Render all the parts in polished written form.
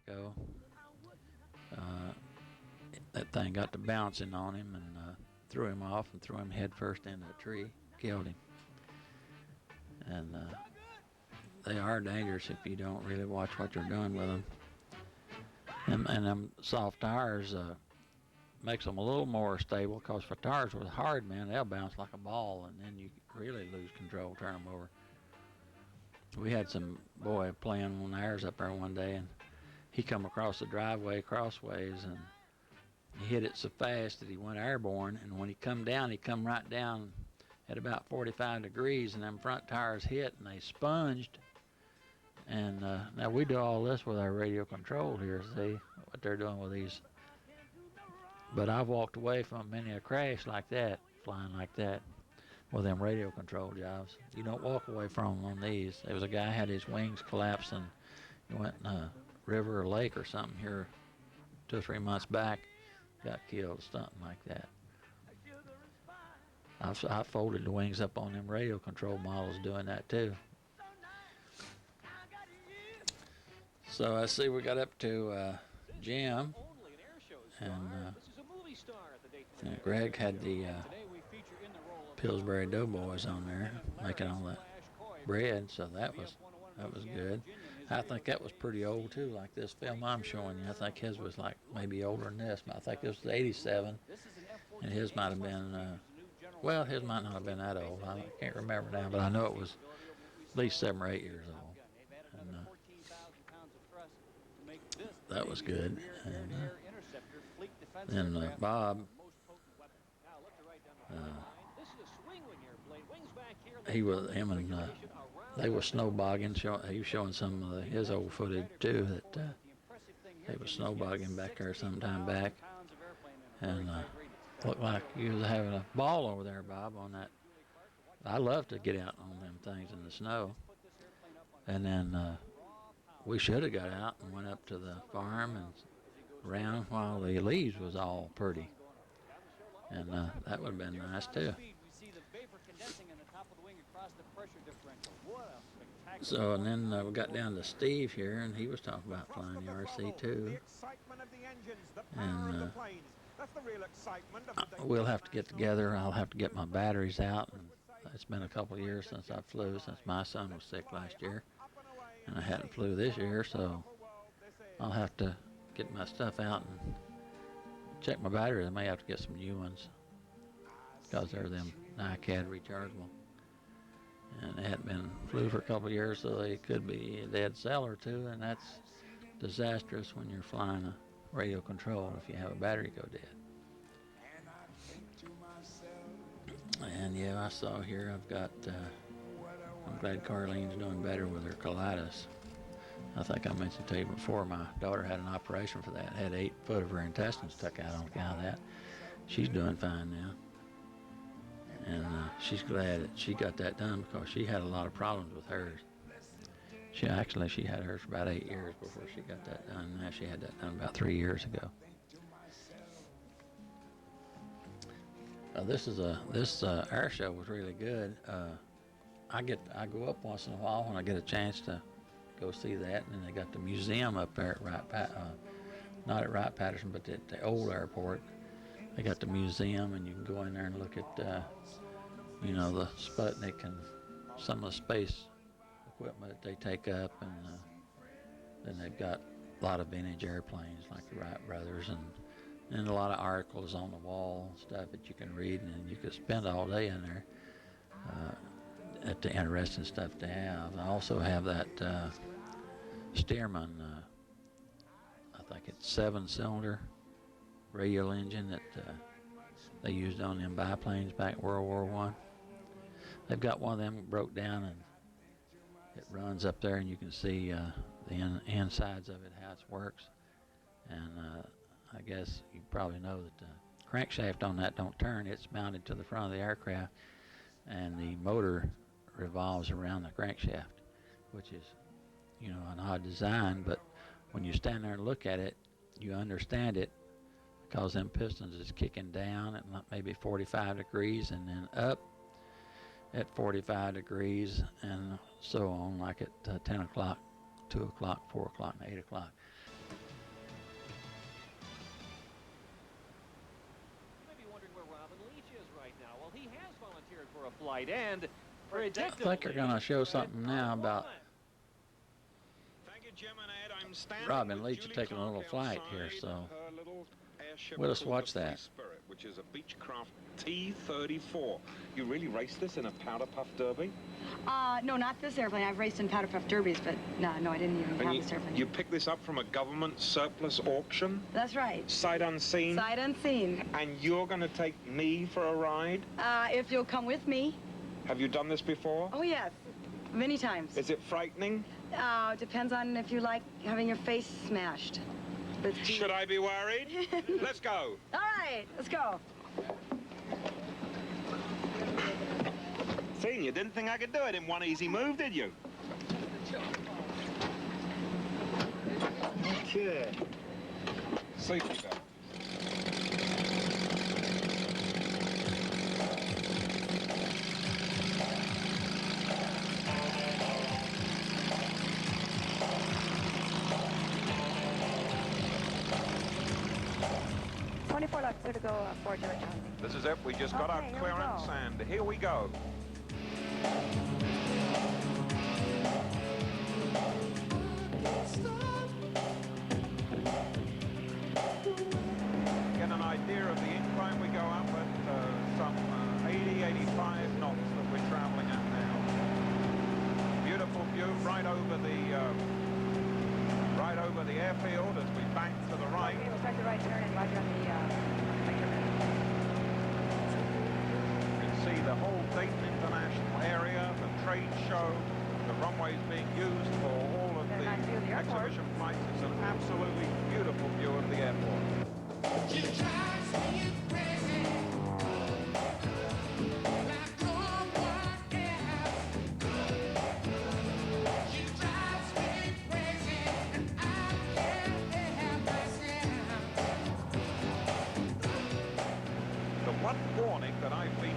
ago. Uh, that thing got to bouncing on him and threw him off and threw him head first into a tree, killed him. And they are dangerous if you don't really watch what you're doing with them. And them soft tires makes them a little more stable, because if the tires was hard, man, they'll bounce like a ball, and then you really lose control, turn them over. We had some boy playing on ours up there one day, and he come across the driveway crossways, and he hit it so fast that he went airborne, and when he come down, he come right down at about 45 degrees, and them front tires hit, and they sponged. And now we do all this with our radio control here, see what they're doing with these. But I've walked away from many a crash like that, flying like that, with them radio control jobs. You don't walk away from them on these. There was a guy had his wings collapsed, and he went in a river or lake or something here 2 or 3 months back, got killed, something like that. I folded the wings up on them radio control models doing that too. So I see we got up to Jim, and Greg had the Pillsbury Doughboys on there, making all that bread, so that was good. I think that was pretty old too, like this film I'm showing you. I think his was like maybe older than this, but I think this was '87, and his might have been, well, his might not have been that old. I can't remember now, but I know it was at least 7 or 8 years old. And that was good. And then Bob, he was him and they were snowbogging. He was showing some of his old footage too. That they was snowbogging back there sometime back, and looked like you was having a ball over there, Bob, on that. I love to get out on them things in the snow. And then we should have got out and went up to the farm and around while the leaves was all pretty. And that would have been nice too. So, and then we got down to Steve here, and he was talking about flying the RC too. And we'll have to get together. I'll have to get my batteries out. And it's been a couple of years since I flew, since my son was sick last year. And I hadn't flew this year, so I'll have to get my stuff out and check my batteries. I may have to get some new ones, because they're them NiCad rechargeable. And they hadn't been flew for a couple of years, so they could be a dead cell or two, and that's disastrous when you're flying a radio control if you have a battery go dead. And yeah, I saw here I've got, I'm glad Carlene's doing better with her colitis. I think I mentioned to you before, my daughter had an operation for that, had 8 foot of her intestines took out on account of that. She's doing fine now. And she's glad that she got that done, because she had a lot of problems with hers. She had hers for about 8 years before she got that done. Now she had that done about 3 years ago. This air show was really good. I go up once in a while when I get a chance to go see that, and then they got the museum up there at not at Wright-Patterson, but at the old airport. They got the museum, and you can go in there and look at, the Sputnik and some of the space equipment that they take up, and then they've got a lot of vintage airplanes like the Wright brothers, and a lot of articles on the wall, stuff that you can read, and you could spend all day in there at the interesting stuff to have. I also have that Stearman, I think it's 7-cylinder radial engine that they used on them biplanes back in World War I. They've got one of them broke down, and it runs up there, and you can see the insides of it, how it works. And I guess you probably know that the crankshaft on that don't turn. It's mounted to the front of the aircraft, and the motor revolves around the crankshaft, which is, an odd design, but when you stand there and look at it, you understand it, because them pistons is kicking down at maybe 45 degrees and then up at 45 degrees and so on, like at 10 o'clock, 2 o'clock, 4 o'clock, and 8 o'clock. flight and I think they're going to show something now about Robin Leach taking a little flight here, so we'll just watch that. Spirit, which is a Beechcraft T-34. You really raced this in a powder puff derby? No, not this airplane. I've raced in powder puff derbies, but no, I didn't even have this airplane. You picked this up from a government surplus auction? That's right. Sight unseen? Sight unseen. And you're going to take me for a ride? If you'll come with me. Have you done this before? Oh, yes. Many times. Is it frightening? Depends on if you like having your face smashed. Should I be worried? Let's go. All right, let's go. See, you didn't think I could do it in one easy move, did you? Okay. Safety belt. 24 left, clear to go forward to John. This is it. We just got our clearance, and here we go. Get an idea of the incline. We go up at some 80, 85 knots that we're traveling at now. Beautiful view right over the airfield as we bank to the right. Okay, we'll start the right turn and roger on the You can see the whole Dayton International area, the trade show, the runways being used for all of the exhibition flights. It's an absolutely beautiful view of the airport.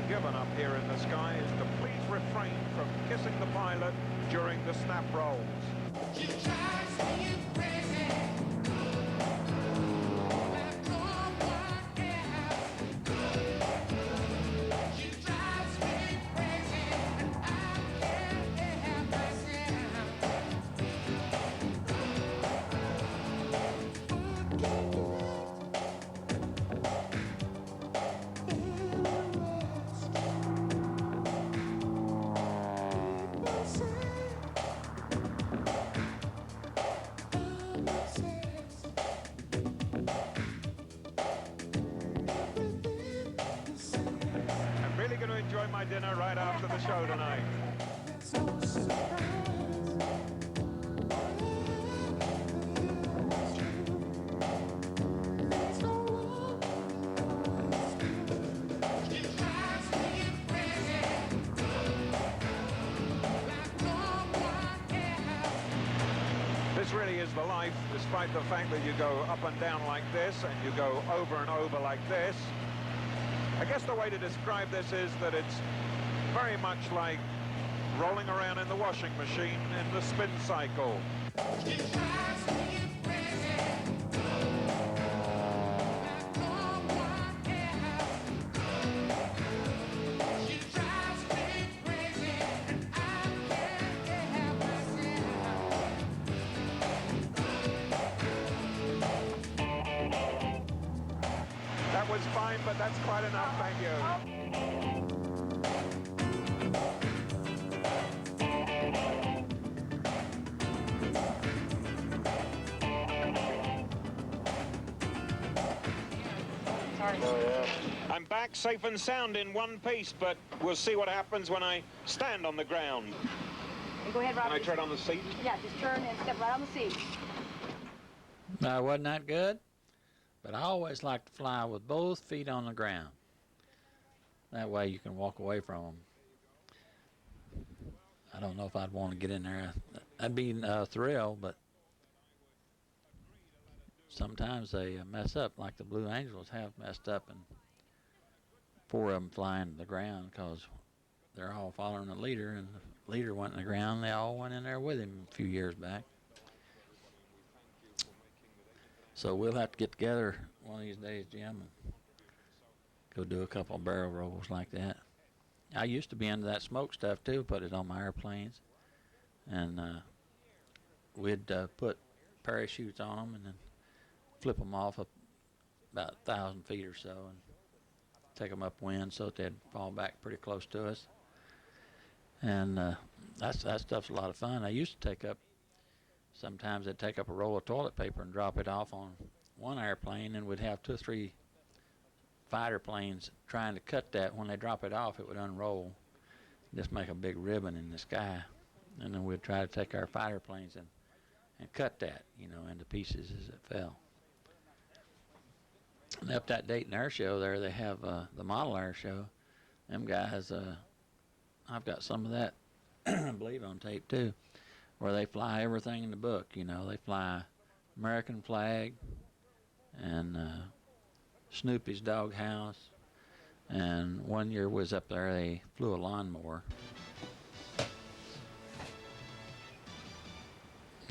Given up here in the sky is to please refrain from kissing the pilot during the snap rolls. My dinner right after the show tonight. This really is the life, despite the fact that you go up and down like this and you go over and over like this. I guess the way to describe this is that it's very much like rolling around in the washing machine in the spin cycle. That was fine, but that's quite enough, thank you. I'm back safe and sound in one piece, but we'll see what happens when I stand on the ground. And go ahead, Rob. Can I tread on the seat? Yeah, just turn and step right on the seat. No, wasn't that good? But I always like to fly with both feet on the ground. That way you can walk away from them. I don't know if I'd want to get in there. That'd be a thrill, but sometimes they mess up, like the Blue Angels have messed up, and 4 of them flying to the ground because they're all following the leader, and the leader went in the ground. They all went in there with him a few years back. So we'll have to get together one of these days, Jim, and go do a couple of barrel rolls like that. I used to be into that smoke stuff too, put it on my airplanes. And we'd put parachutes on them and then flip them off about 1,000 feet or so and take them upwind so that they'd fall back pretty close to us. And that stuff's a lot of fun. I used to sometimes I'd take up a roll of toilet paper and drop it off on one airplane, and we'd have 2 or 3 fighter planes trying to cut that. When they drop it off, it would unroll, just make a big ribbon in the sky. And then we'd try to take our fighter planes and cut that, into pieces as it fell. And up that Dayton Air Show there, they have the model air show. Them guys, I've got some of that, I believe, on tape too, where they fly everything in the book. They fly American flag and Snoopy's doghouse. And one year was up there, they flew a lawnmower.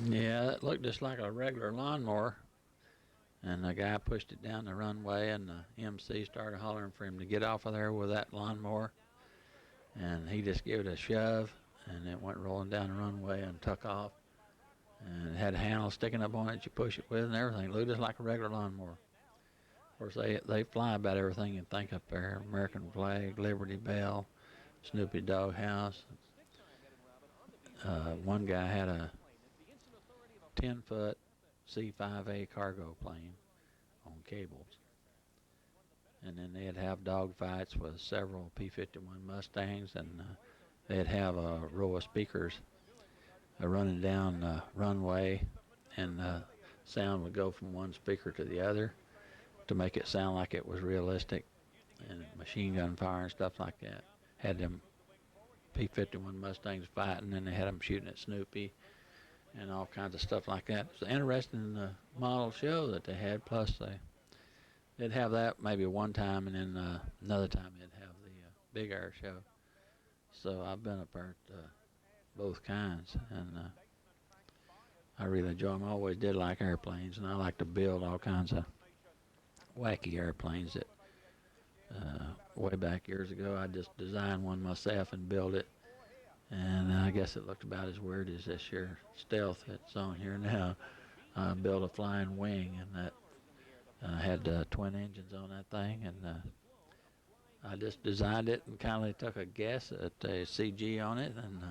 Yeah, it looked just like a regular lawnmower. And the guy pushed it down the runway, and the MC started hollering for him to get off of there with that lawnmower. And he just gave it a shove, and it went rolling down the runway and took off. And it had a handle sticking up on it you push it with and everything. It looked just like a regular lawnmower. Of course, they fly about everything you think up there. American flag, Liberty Bell, Snoopy Doghouse. One guy had a 10-foot C-5A cargo plane on cables. And then they'd have dog fights with several P-51 Mustangs, and they'd have a row of speakers running down the runway, and sound would go from one speaker to the other to make it sound like it was realistic, and machine gun fire and stuff like that. Had them P-51 Mustangs fighting, and they had them shooting at Snoopy and all kinds of stuff like that. It was an interesting model show that they had. Plus, they'd have that maybe one time, and then another time they'd have the big air show. So I've been up there at both kinds, and I really enjoy them. I always did like airplanes, and I like to build all kinds of wacky airplanes that way back years ago I just designed one myself and built it, and I guess it looked about as weird as this here Stealth that's on here now. I built a flying wing, and that had twin engines on that thing, and I just designed it and kind of took a guess at the CG on it, and